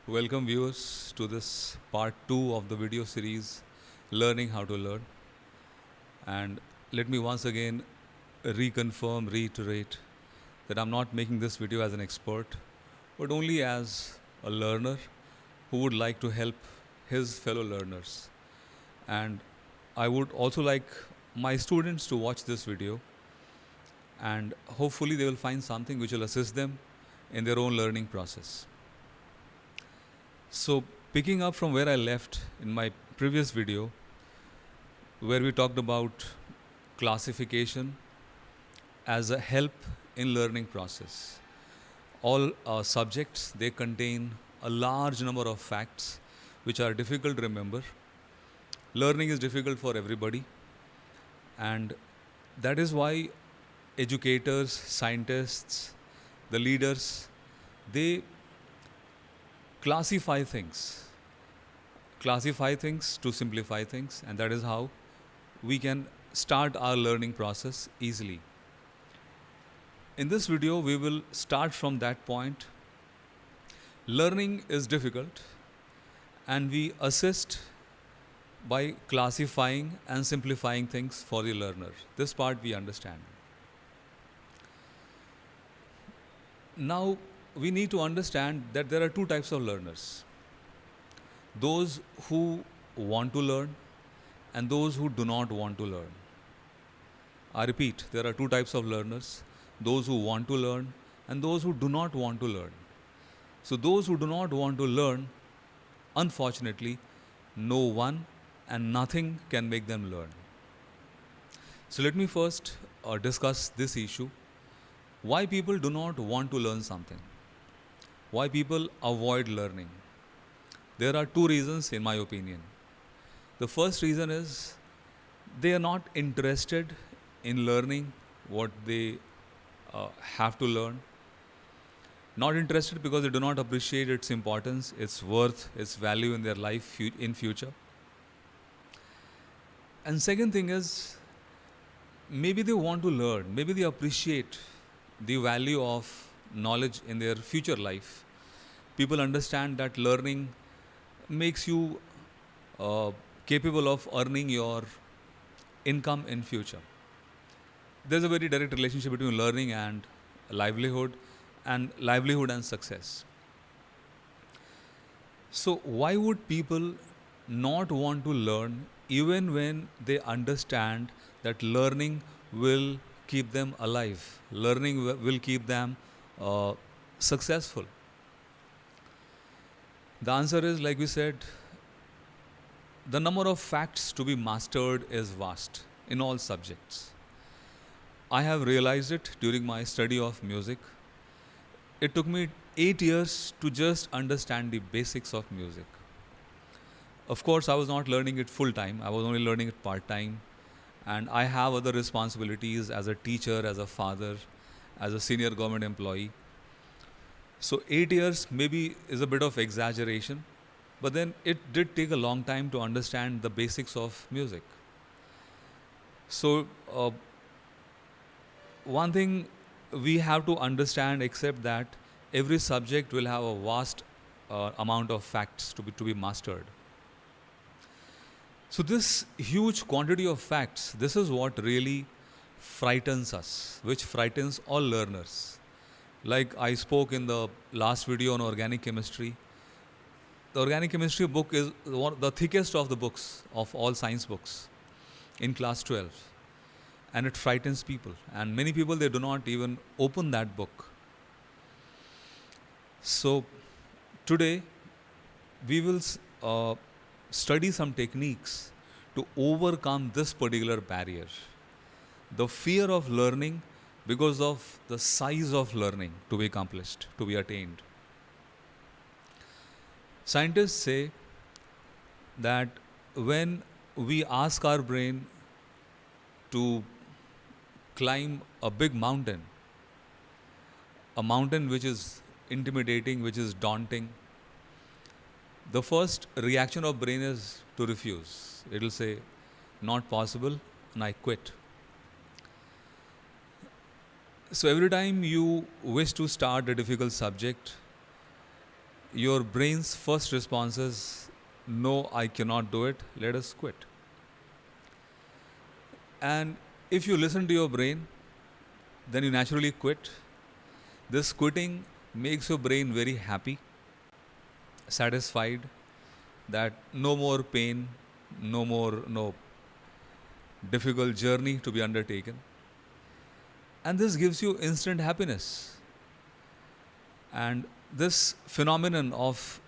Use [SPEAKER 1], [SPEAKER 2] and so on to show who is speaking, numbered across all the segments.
[SPEAKER 1] Welcome viewers to this part 2 of the video series Learning How to Learn. And let me once again reiterate that I'm not making this video as an expert, but only as a learner who would like to help his fellow learners. And I would also like my students to watch this video and hopefully they will find something which will assist them in their own learning process. So, picking up from where I left in my previous video, where we talked about classification as a help in learning process. All subjects they contain a large number of facts which are difficult to remember. Learning is difficult for everybody, and that is why educators, scientists, the leaders, they classify things to simplify things, and that is how we can start our learning process easily. In this video, we will start from that point. Learning is difficult, and we assist by classifying and simplifying things for the learner. This part we understand. Now, we need to understand that there are two types of learners: those who want to learn and those who do not want to learn. I repeat, there are two types of learners: those who want to learn and those who do not want to learn. So, those who do not want to learn, unfortunately, no one and nothing can make them learn. So, let me first discuss this issue: why people do not want to learn something, why people avoid learning. There are two reasons, in my opinion. The first reason is they are not interested in learning what they have to learn. Not interested because they do not appreciate its importance, its worth, its value in their life in future. And second thing is, maybe they want to learn, maybe they appreciate the value of knowledge in their future life. People understand that learning makes you capable of earning your income in future. There's a very direct relationship between learning and livelihood and success. So why would people not want to learn even when they understand that learning will keep them alive, learning will keep them successful? The answer is, like we said, the number of facts to be mastered is vast in all subjects. I have realized it during my study of music. It took me 8 years to just understand the basics of music. Of course, I was not learning it full time, I was only learning it part time. And I have other responsibilities as a teacher, as a father, as a senior government employee. So 8 years maybe is a bit of exaggeration, but then it did take a long time to understand the basics of music. So, one thing we have to understand, except that every subject will have a vast amount of facts to be mastered. So, this huge quantity of facts, this is what really frightens us, which frightens all learners. Like I spoke in the last video on organic chemistry, the organic chemistry book is the thickest of the books, of all science books, in class 12. And it frightens people. And many people, they do not even open that book. So, today, we will study some techniques to overcome this particular barrier. The fear of learning because of the size of learning to be accomplished, to be attained. Scientists say that when we ask our brain to climb a big mountain, a mountain which is intimidating, which is daunting, the first reaction of brain is to refuse. It will say, not possible, and I quit. So every time you wish to start a difficult subject, your brain's first response is, no, I cannot do it, let us quit. And if you listen to your brain, then you naturally quit. This quitting makes your brain very happy, satisfied, that no more pain, no difficult journey to be undertaken. And this gives you instant happiness. And this phenomenon of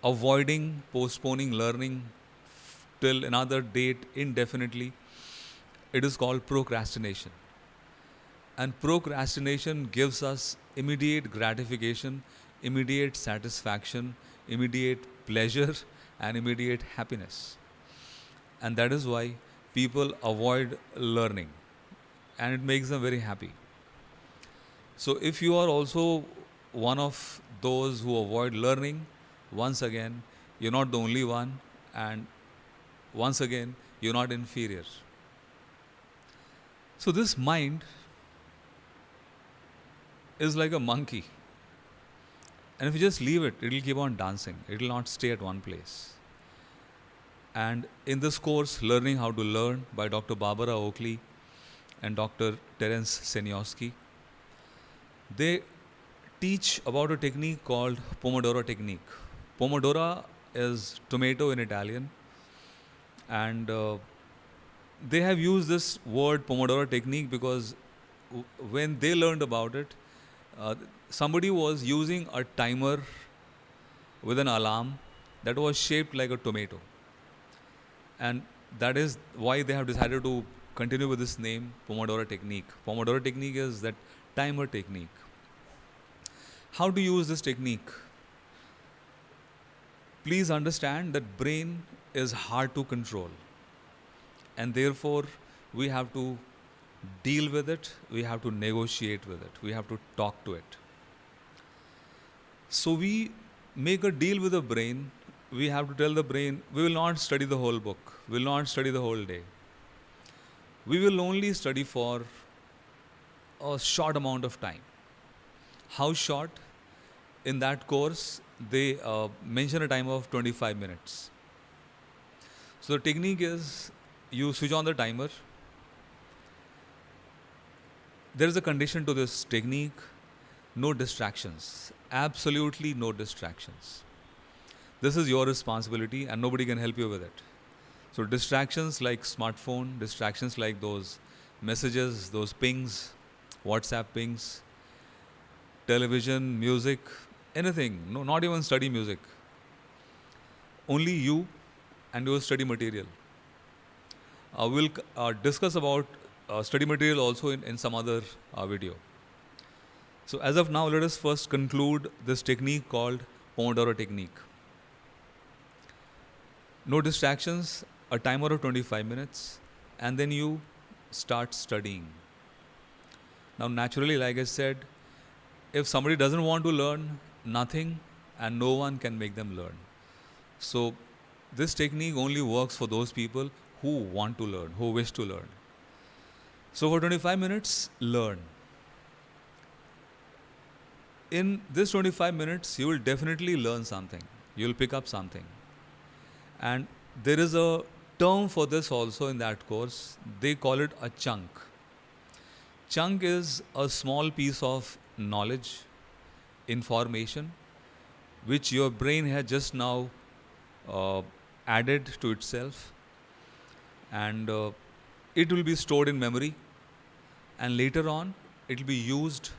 [SPEAKER 1] avoiding, postponing learning till another date indefinitely, it is called procrastination. And procrastination gives us immediate gratification, immediate satisfaction, immediate pleasure, and immediate happiness. And that is why people avoid learning, and it makes them very happy. So, if you are also one of those who avoid learning, once again, you're not the only one, and once again, you're not inferior. So, this mind is like a monkey, and if you just leave it, it will keep on dancing, it will not stay at one place. And in this course, Learning How to Learn by Dr. Barbara Oakley and Dr. Terence Seniowski, they teach about a technique called Pomodoro technique. Pomodoro is tomato in Italian, and they have used this word Pomodoro technique because when they learned about it, uh, somebody was using a timer with an alarm that was shaped like a tomato. And that is why they have decided to continue with this name, Pomodoro technique. Pomodoro technique is that timer technique. How to use this technique? Please understand that brain is hard to control, and therefore we have to deal with it, we have to negotiate with it, we have to talk to it. So we make a deal with the brain. We have to tell the brain, we will not study the whole book, we will not study the whole day. We will only study for a short amount of time. How short? In that course, they mention a time of 25 minutes. So the technique is, you switch on the timer. There is a condition to this technique: no distractions, absolutely no distractions. This is your responsibility, and nobody can help you with it. So, distractions like smartphone, distractions like those messages, those pings, WhatsApp pings, television, music, anything, no, not even study music. Only you and your study material. We'll discuss about study material also in some other video. So, as of now, let us first conclude this technique called Pomodoro technique. No distractions, a timer of 25 minutes, and then you start studying. Now, naturally, like I said, if somebody doesn't want to learn, nothing and no one can make them learn. So, this technique only works for those people who want to learn, who wish to learn. So, for 25 minutes, learn. In this 25 minutes, you will definitely learn something. You will pick up something. And there is a term for this also in that course. They call it a chunk. Chunk is a small piece of knowledge, information, which your brain has just now added to itself, and it will be stored in memory, and later on it will be used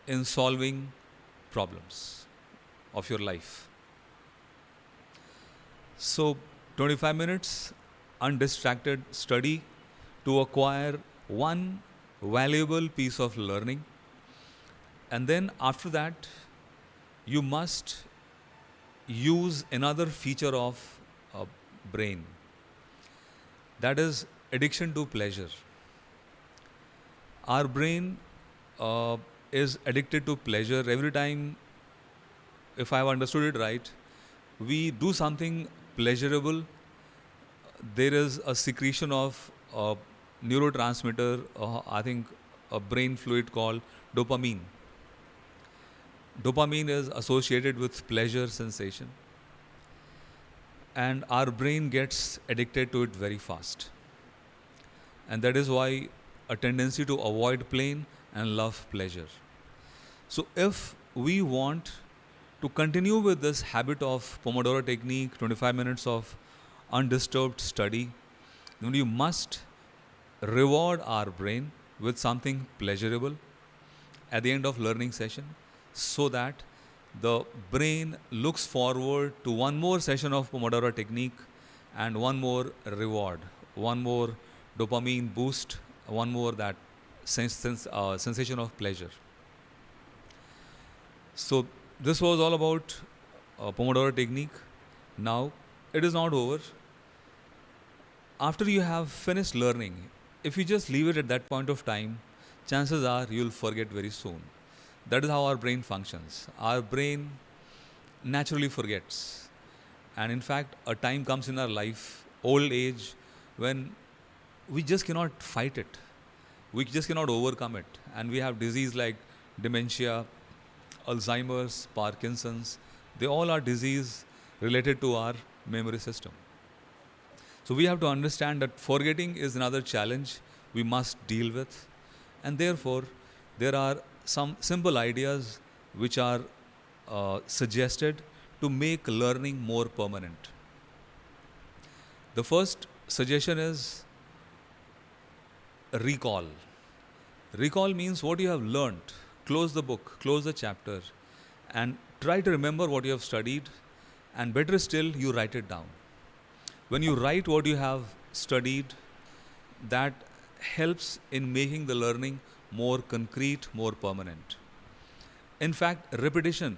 [SPEAKER 1] in solving problems of your life. So, 25 minutes undistracted study to acquire one valuable piece of learning, and then after that, you must use another feature of brain, that is addiction to pleasure. Our brain is addicted to pleasure. Every time, if I have understood it right, we do something pleasurable, there is a secretion of neurotransmitter, I think a brain fluid called dopamine. Dopamine is associated with pleasure sensation, and our brain gets addicted to it very fast. And that is why a tendency to avoid pain and love pleasure. So, if we want to continue with this habit of Pomodoro technique, 25 minutes of undisturbed study, then we must reward our brain with something pleasurable at the end of learning session so that the brain looks forward to one more session of Pomodoro technique and one more reward, one more dopamine boost, one more that sensation of pleasure. So this was all about Pomodoro technique. Now it is not over. After you have finished learning, if you just leave it at that point of time, chances are you'll forget very soon. That is how our brain functions. Our brain naturally forgets. And in fact, a time comes in our life, old age, when we just cannot fight it. We just cannot overcome it. And we have disease like dementia, Alzheimer's, Parkinson's. They all are disease related to our memory system. So we have to understand that forgetting is another challenge we must deal with. And therefore, there are some simple ideas which are suggested to make learning more permanent. The first suggestion is recall. Recall means what you have learnt. Close the book, close the chapter, and try to remember what you have studied, and better still, you write it down. When you write what you have studied, that helps in making the learning more concrete, more permanent. In fact, repetition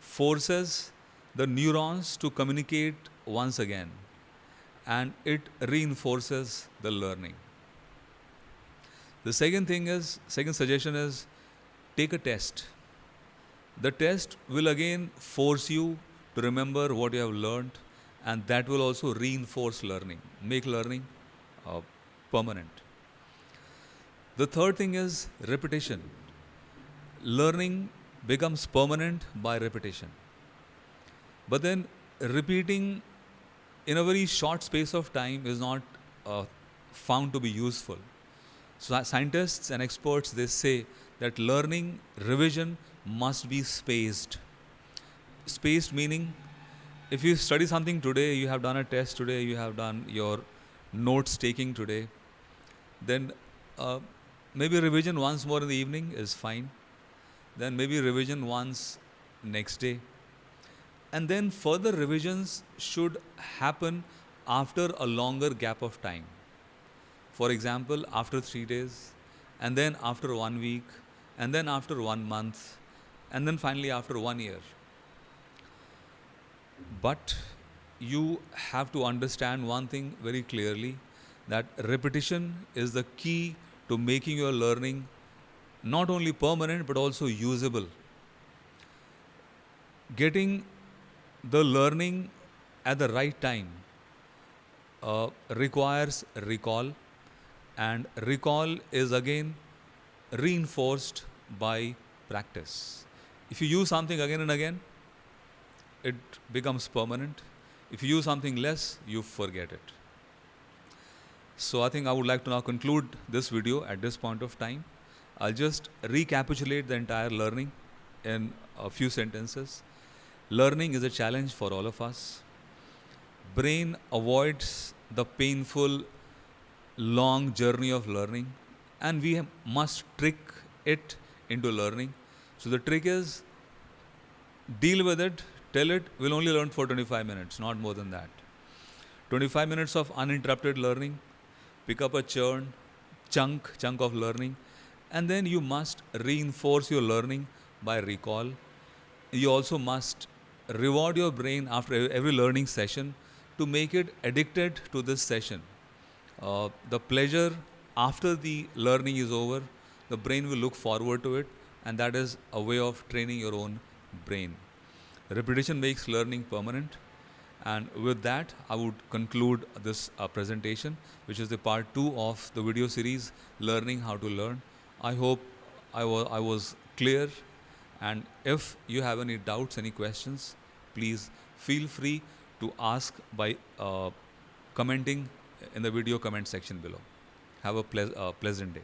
[SPEAKER 1] forces the neurons to communicate once again, and it reinforces the learning. The second suggestion is take a test. The test will again force you to remember what you have learned, and that will also reinforce learning, make learning permanent. The third thing is repetition. Learning becomes permanent by repetition. But then repeating in a very short space of time is not found to be useful. So scientists and experts, they say that learning revision must be spaced. Spaced meaning if you study something today, you have done a test today, you have done your notes taking today, then maybe revision once more in the evening is fine. Then maybe revision once next day. And then further revisions should happen after a longer gap of time. For example, after 3 days, and then after 1 week, and then after 1 month, and then finally after 1 year. But you have to understand one thing very clearly, that repetition is the key to making your learning not only permanent but also usable. Getting the learning at the right time requires recall, and recall is again reinforced by practice. If you use something again and again, it becomes permanent. If you use something less, you forget it. So I think I would like to now conclude this video at this point of time. I'll just recapitulate the entire learning in a few sentences. Learning is a challenge for all of us. Brain avoids the painful, long journey of learning, and we must trick it into learning. So the trick is deal with it, tell it, we'll only learn for 25 minutes, not more than that. 25 minutes of uninterrupted learning, pick up a chunk of learning, and then you must reinforce your learning by recall. You also must reward your brain after every learning session to make it addicted to this session. The pleasure after the learning is over, the brain will look forward to it, and that is a way of training your own brain. Repetition makes learning permanent. And with that, I would conclude this presentation, which is the part 2 of the video series, Learning How to Learn. I hope I was clear, And if you have any doubts, any questions, please feel free to ask by commenting in the video comment section below. Have a pleasant day.